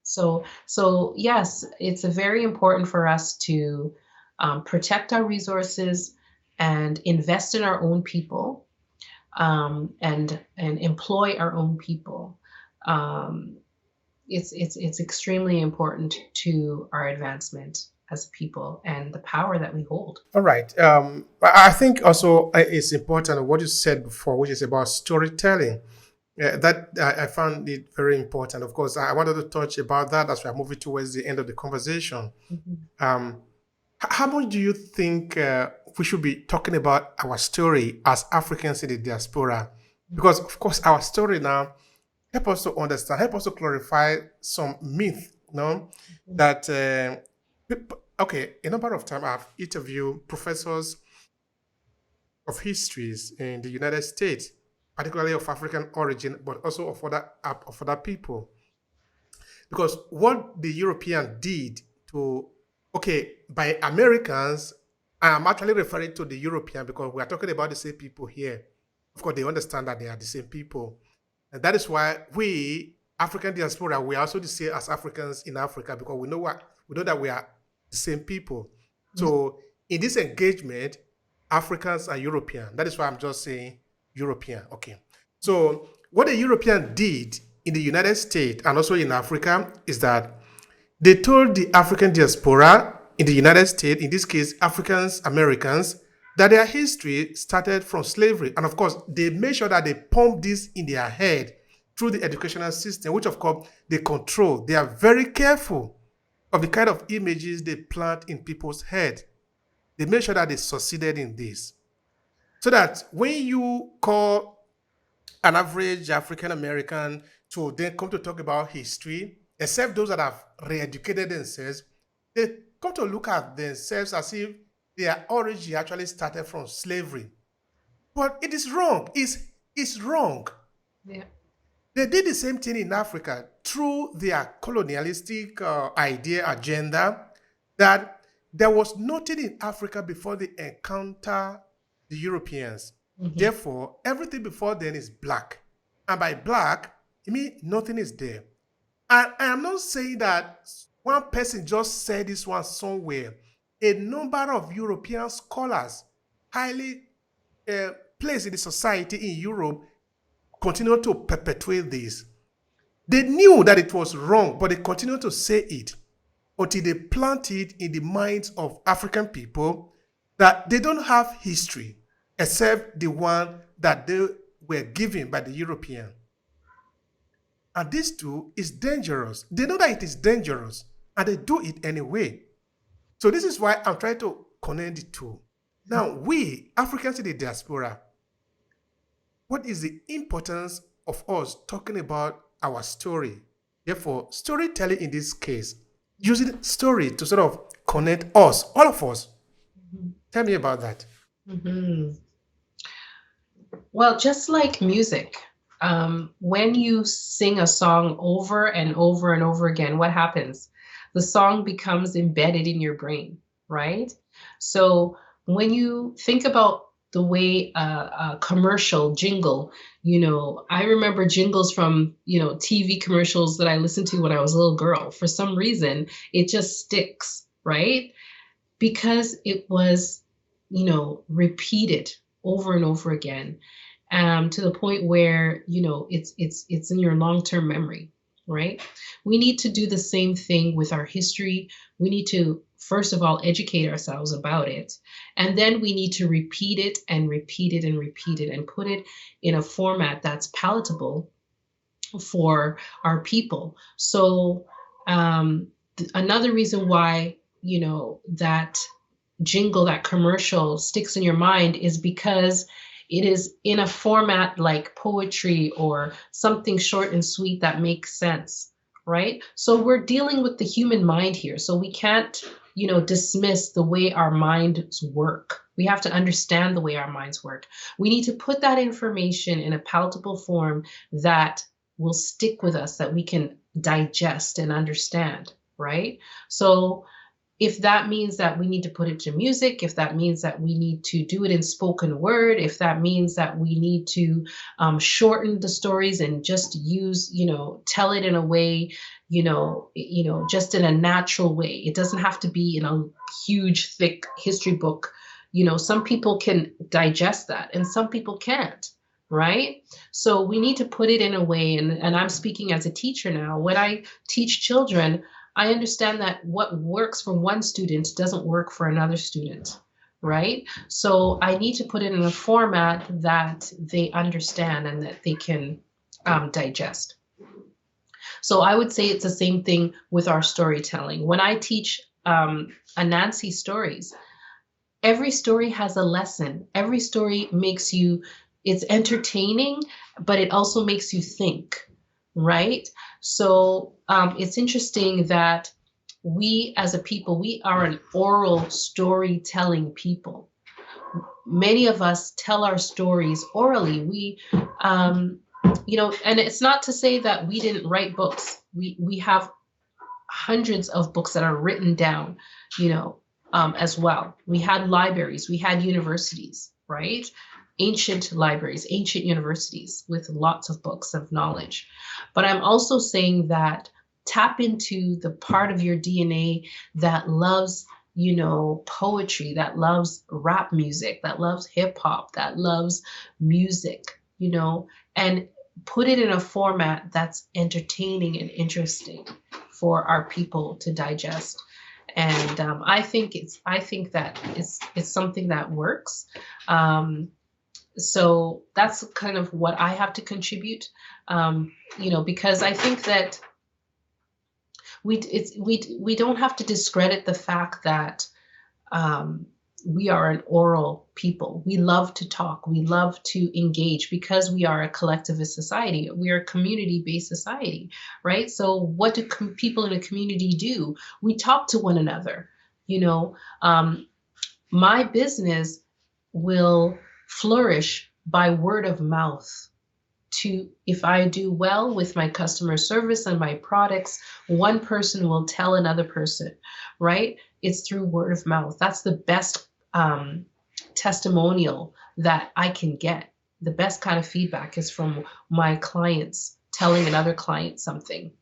So yes, it's very important for us to protect our resources and invest in our own people, and employ our own people. Um, it's extremely important to our advancement as a people and the power that we hold. All right. I think also it's important what you said before, which is about storytelling. That I found it very important. Of course, I wanted to touch about that as we are moving towards the end of the conversation. Mhm. Um, how much do you think we should be talking about our story as Africans in the diaspora? Because, of course, our story now help us to understand, help us to clarify some myth, that, okay, a number of times I've interviewed professors of histories in the United States, particularly of African origin, but also of other people. Because what the European did to, okay, by Americans, I'm actually referring to the European because we are talking about the same people here. Of course, they understand that they are the same people. And that is why we, African diaspora, we are also the same as Africans in Africa because we know that we are the same people. So in this engagement, Africans are European. That is why I'm just saying European. Okay. So what the European did in the United States and also in Africa is that they told the African diaspora in the United States, in this case, Africans, Americans, that their history started from slavery. And of course, they made sure that they pump this in their head through the educational system, which of course they control. They are very careful of the kind of images they plant in people's head. They make sure that they succeeded in this. So that when you call an average African American to then come to talk about history, except those that have re-educated themselves, they come to look at themselves as if their origin actually started from slavery. But it is wrong. It's wrong. Yeah. They did the same thing in Africa through their colonialistic idea agenda that there was nothing in Africa before they encounter the Europeans. Mhm. Therefore, everything before then is black. And by black, it means nothing is there. And I am not saying that one person just said this one somewhere. A number of European scholars, highly uh, placed in the society in Europe, continue to perpetuate this. They knew that it was wrong, but they continued to say it until they plant it in the minds of African people that they don't have history except the one that they were given by the European. And this too is dangerous. They know that it is dangerous and they do it anyway. So this is why I'm trying to connect the two. Now, we, Africans in the diaspora, what is the importance of us talking about our story? Therefore, storytelling in this case, using story to sort of connect us, all of us. Tell me about that. Mhm. Well, just like music, when you sing a song over and over and over again, what happens? The song becomes embedded in your brain, right? So when you think about the way a commercial jingle, I remember jingles from, TV commercials that I listened to when I was a little girl. For some reason, it just sticks, right? Because it was, repeated over and over again, to the point where it's in your long-term memory, right? We need to do the same thing with our history. We need to first of all educate ourselves about it, and then we need to repeat it and repeat it and repeat it and put it in a format that's palatable for our people. So another reason why that jingle, that commercial sticks in your mind is because it is in a format like poetry or something short and sweet that makes sense, right? So we're dealing with the human mind here. So we can't, dismiss the way our minds work. We have to understand the way our minds work. We need to put that information in a palatable form that will stick with us, that we can digest and understand, right? So If that means that we need to put it to music, if that means that we need to do it in spoken word, if that means that we need to shorten the stories and just use, tell it in a way, just in a natural way. It doesn't have to be in a huge, thick history book. Some people can digest that and some people can't, right? So we need to put it in a way, and I'm speaking as a teacher now. When I teach children, I understand that what works for one student doesn't work for another student, right? So I need to put it in a format that they understand and that they can digest. So I would say it's the same thing with our storytelling. When I teach Anansi stories, every story has a lesson. Every story it's entertaining, but it also makes you think, right? So it's interesting that we as a people, we are an oral storytelling people. Many of us tell our stories orally. And it's not to say that we didn't write books. We have hundreds of books that are written down, as well. We had libraries, we had universities, right? Ancient libraries, ancient universities with lots of books of knowledge. But I'm also saying that tap into the part of your DNA that loves, poetry, that loves rap music, that loves hip hop, that loves music, and put it in a format that's entertaining and interesting for our people to digest. And I think that it's something that works. So that's kind of what I have to contribute, because I think that we don't have to discredit the fact that we are an oral people. We love to talk. We love to engage because we are a collectivist society. We are a community-based society, right? So what do people in a community do? We talk to one another. My business will flourish by word of mouth. If I do well with my customer service and my products, one person will tell another person, right? It's through word of mouth. That's the best testimonial that I can get. The best kind of feedback is from my clients telling another client something,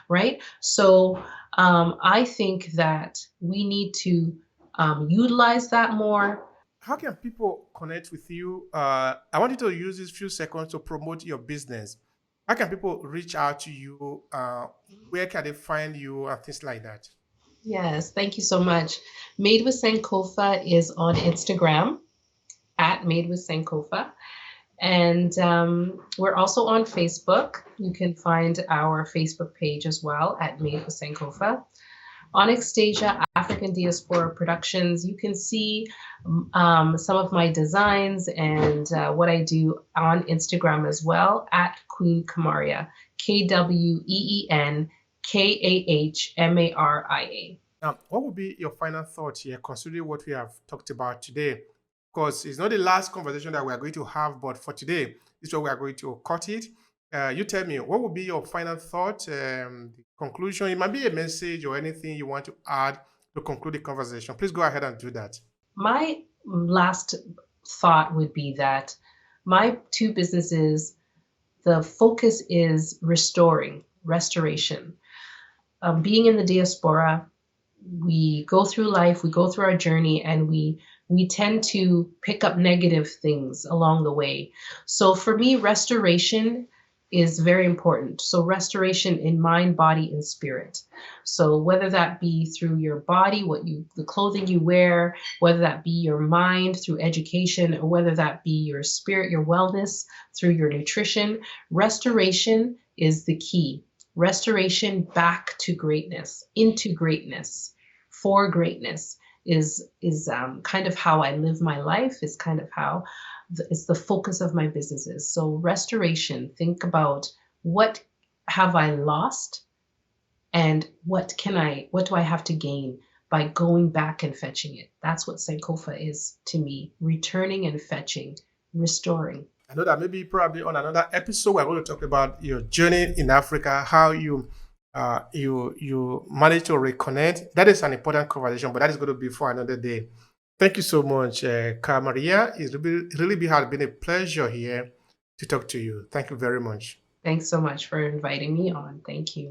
right? So I think that we need to utilize that more. How can people connect with you? I want you to use these few seconds to promote your business. How can people reach out to you? Where can they find you and things like that? Yes, thank you so much. Made with Sankofa is on Instagram at Made with Sankofa. And we're also on Facebook. You can find our Facebook page as well at Made with Sankofa. Onyxstasia, African Diaspora Productions. You can see some of my designs and what I do on Instagram as well at Queen Kahmaria, KWEEN KAHMARIA. What would be your final thought here, considering what we have talked about today? Because it's not the last conversation that we are going to have, but for today, this is where we are going to cut it. You tell me, what would be your final thought, the conclusion? It might be a message or anything you want to add to conclude the conversation. Please go ahead and do that. My last thought would be that my two businesses, the focus is restoration. Being in the diaspora, we go through life, we go through our journey, and we tend to pick up negative things along the way. So for me, restoration is very important. So restoration in mind, body, and spirit. So whether that be through your body, the clothing you wear, whether that be your mind through education, or whether that be your spirit, your wellness through your nutrition, restoration is the key. Restoration back to greatness, into greatness, for greatness is kind of how I live my life, is kind of how it's the focus of my businesses. So restoration, think about what have I lost and what do I have to gain by going back and fetching it. That's what Sankofa is to me, returning and fetching, restoring. I know that maybe probably on another episode, we're going to talk about your journey in Africa, how you you manage to reconnect. That is an important conversation, but that is going to be for another day. Thank you so much, Kahmaria. It's has been a pleasure here to talk to you. Thank you very much. Thanks so much for inviting me on. Thank you.